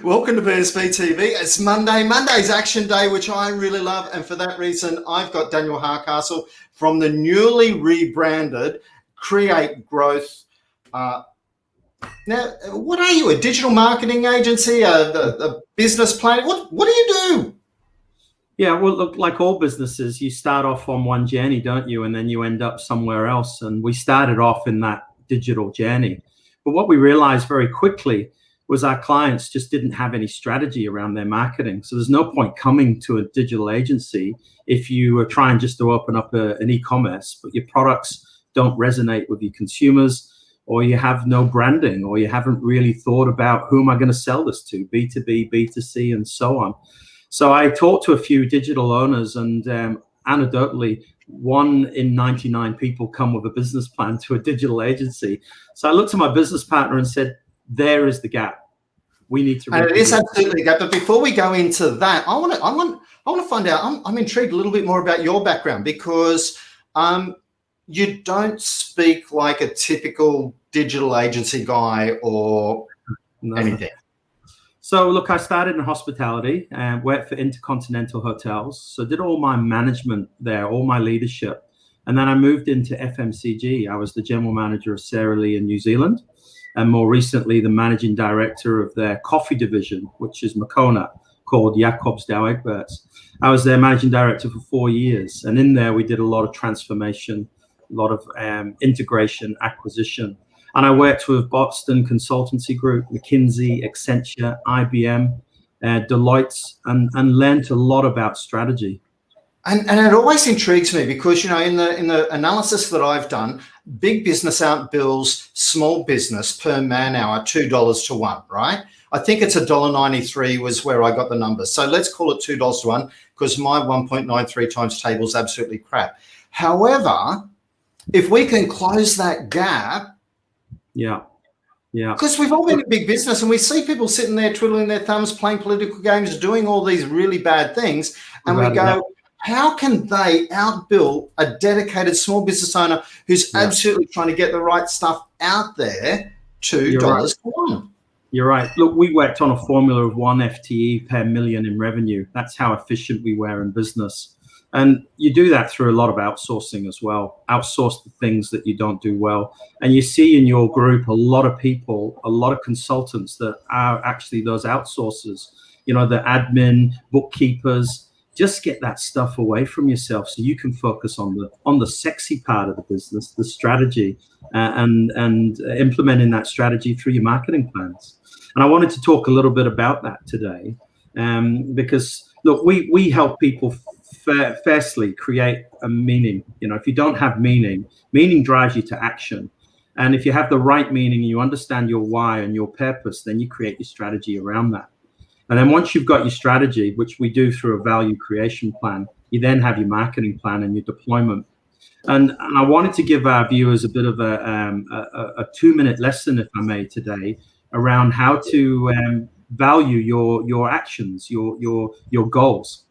Welcome to BSB TV. It's Monday. Monday's Action Day, which I really love. And for that reason, I've got Daniel Hardcastle from the newly rebranded Create Growth. Now, what are you? A digital marketing agency? A business plan? What do you do? Yeah, well, look, like all businesses, you start off on one journey, don't you? And then you end up somewhere else. And we started off in that digital journey. But what we realized very quickly was our clients just didn't have any strategy around their marketing. So there's no point coming to a digital agency if you are trying just to open up an e-commerce, but your products don't resonate with your consumers, or you have no branding, or you haven't really thought about who am I going to sell this to, B2B, B2C, and so on. So I talked to a few digital owners, and anecdotally, 1 in 99 people come with a business plan to a digital agency. So I looked at my business partner and said, there is the gap. We need to. And it is absolutely a gap. But before we go into that, I want to find out. I'm intrigued a little bit more about your background, because you don't speak like a typical digital agency guy or anything. So look, I started in hospitality and worked for Intercontinental Hotels. So did all my management there, all my leadership. And then I moved into FMCG. I was the general manager of Sara Lee in New Zealand, and more recently, the managing director of their coffee division, which is Moccona, called Jacobs Douwe Egberts. I was their managing director for 4 years. And in there, we did a lot of transformation, a lot of integration, acquisition. And I worked with Boston Consultancy Group, McKinsey, Accenture, IBM, Deloitte, and learned a lot about strategy. And it always intrigues me because, you know, in the analysis that I've done, big business outbills small business per man hour $2 to 1, right? I think it's $1.93 was where I got the number. So let's call it $2 to 1, because my 1.93 times table is absolutely crap. However, if we can close that gap, yeah. Because we've all been in big business and we see people sitting there twiddling their thumbs, playing political games, doing all these really bad things, and we go, how can they outbill a dedicated small business owner who's absolutely trying to get the right stuff out there, $2 to 1? You're right. Look, we worked on a formula of 1 FTE per million in revenue. That's how efficient we were in business. And you do that through a lot of outsourcing as well. Outsource the things that you don't do well. And you see in your group a lot of people, a lot of consultants that are actually those outsourcers, you know, the admin, bookkeepers. Just get that stuff away from yourself so you can focus on the sexy part of the business, the strategy, and implementing that strategy through your marketing plans. And I wanted to talk a little bit about that today, because look, we help people firstly create a meaning. You know, if you don't have meaning drives you to action. And if you have the right meaning, you understand your why and your purpose, then you create your strategy around that. And then once you've got your strategy, which we do through a value creation plan, you then have your marketing plan and your deployment. And I wanted to give our viewers a bit of a 2-minute lesson, if I may, today, around how to value your actions, your goals.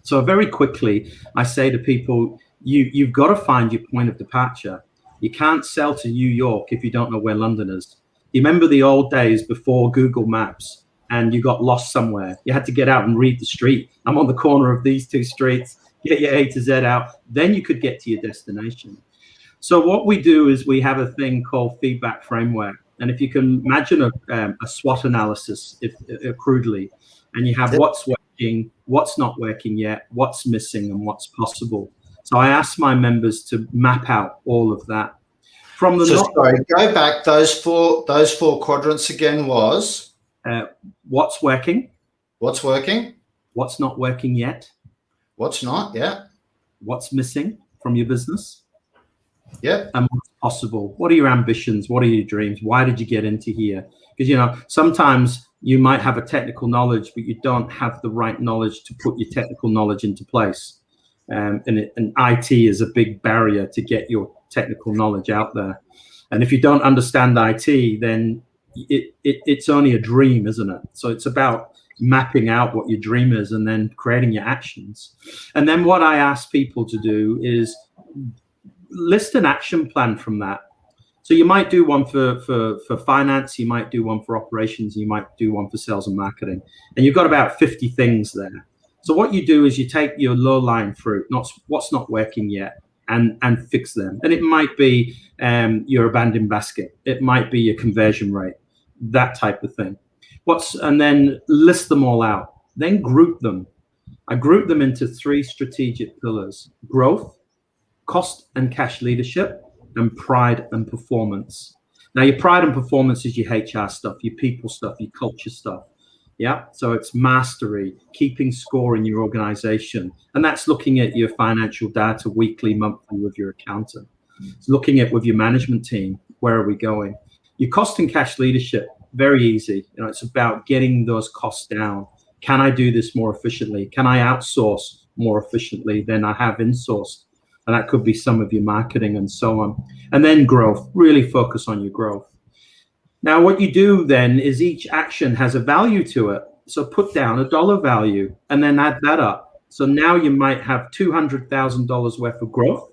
So very quickly, I say to people, you've got to find your point of departure. You can't sell to New York if you don't know where London is. You remember the old days before Google Maps? And you got lost somewhere. You had to get out and read the street. I'm on the corner of these 2 streets, get your A to Z out. Then you could get to your destination. So what we do is we have a thing called feedback framework. And if you can imagine a SWOT analysis, if crudely, and you have what's working, what's not working yet, what's missing, and what's possible. So I ask my members to map out all of that. From the go back. Those four quadrants again was. What's working? What's working? What's not working yet? What's not? Yeah. What's missing from your business? Yeah. And what's possible? What are your ambitions? What are your dreams? Why did you get into here? Because, you know, sometimes you might have a technical knowledge, but you don't have the right knowledge to put your technical knowledge into place. And IT is a big barrier to get your technical knowledge out there. And if you don't understand IT, then it's only a dream, isn't it? So it's about mapping out what your dream is and then creating your actions. And then what I ask people to do is list an action plan from that. So you might do one for finance, you might do one for operations, you might do one for sales and marketing. And you've got about 50 things there. So what you do is you take your low-lying fruit, not what's not working yet, and fix them. And it might be your abandoned basket. It might be your conversion rate, that type of thing. And then list them all out. Then group them. I group them into 3 strategic pillars: growth, cost and cash leadership, and pride and performance. Now, your pride and performance is your HR stuff, your people stuff, your culture stuff. Yeah. So it's mastery, keeping score in your organization. And that's looking at your financial data weekly, monthly with your accountant. It's looking at with your management team, where are we going? Your cost and cash leadership, very easy. It's about getting those costs down. Can I do this more efficiently? Can I outsource more efficiently than I have insourced? And that could be some of your marketing and so on. And then growth, really focus on your growth. Now, what you do then is each action has a value to it. So put down a dollar value and then add that up. So now you might have $200,000 worth of growth.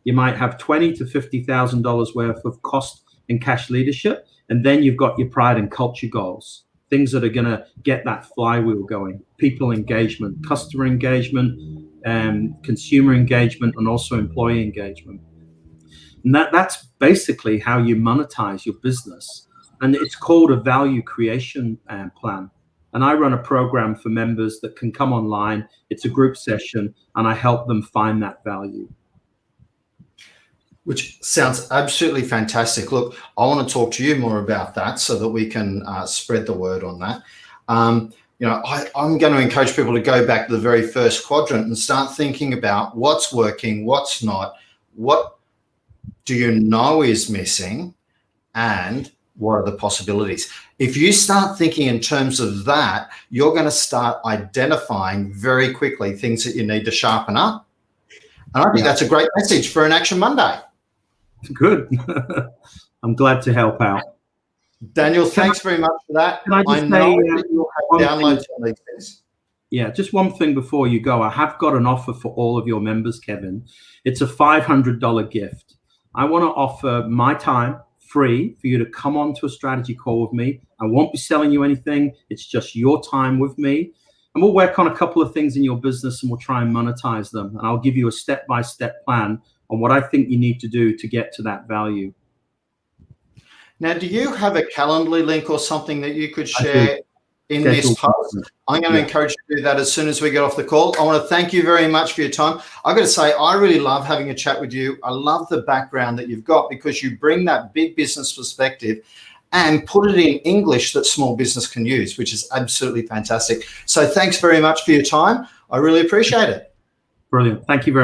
You might have $20,000 to $50,000 worth of cost and cash leadership. And then you've got your pride and culture goals, things that are going to get that flywheel going: people engagement, customer engagement, consumer engagement, and also employee engagement. And that's basically how you monetize your business. And it's called a value creation plan. And I run a program for members that can come online. It's a group session, and I help them find that value. Which sounds absolutely fantastic. Look, I want to talk to you more about that so that we can spread the word on that. I'm going to encourage people to go back to the very first quadrant and start thinking about what's working, what's not, what do you know is missing, and what are the possibilities. If you start thinking in terms of that, you're going to start identifying very quickly things that you need to sharpen up. And I think that's a great message for an Action Monday. Good. I'm glad to help out. Daniel, thanks very much for that. Can I just know say, that you'll have downloads on these things. Yeah, just one thing before you go. I have got an offer for all of your members, Kevin. It's a $500 gift. I want to offer my time free for you to come on to a strategy call with me. I won't be selling you anything. It's just your time with me. And we'll work on a couple of things in your business and we'll try and monetize them. And I'll give you a step-by-step plan on what I think you need to do to get to that value. Now, do you have a Calendly link or something that you could share in this post? I'm going to encourage you to do that as soon as we get off the call. I want to thank you very much for your time. I've got to say, I really love having a chat with you. I love the background that you've got because you bring that big business perspective and put it in English that small business can use, which is absolutely fantastic. So thanks very much for your time. I really appreciate it. Brilliant. Thank you very much.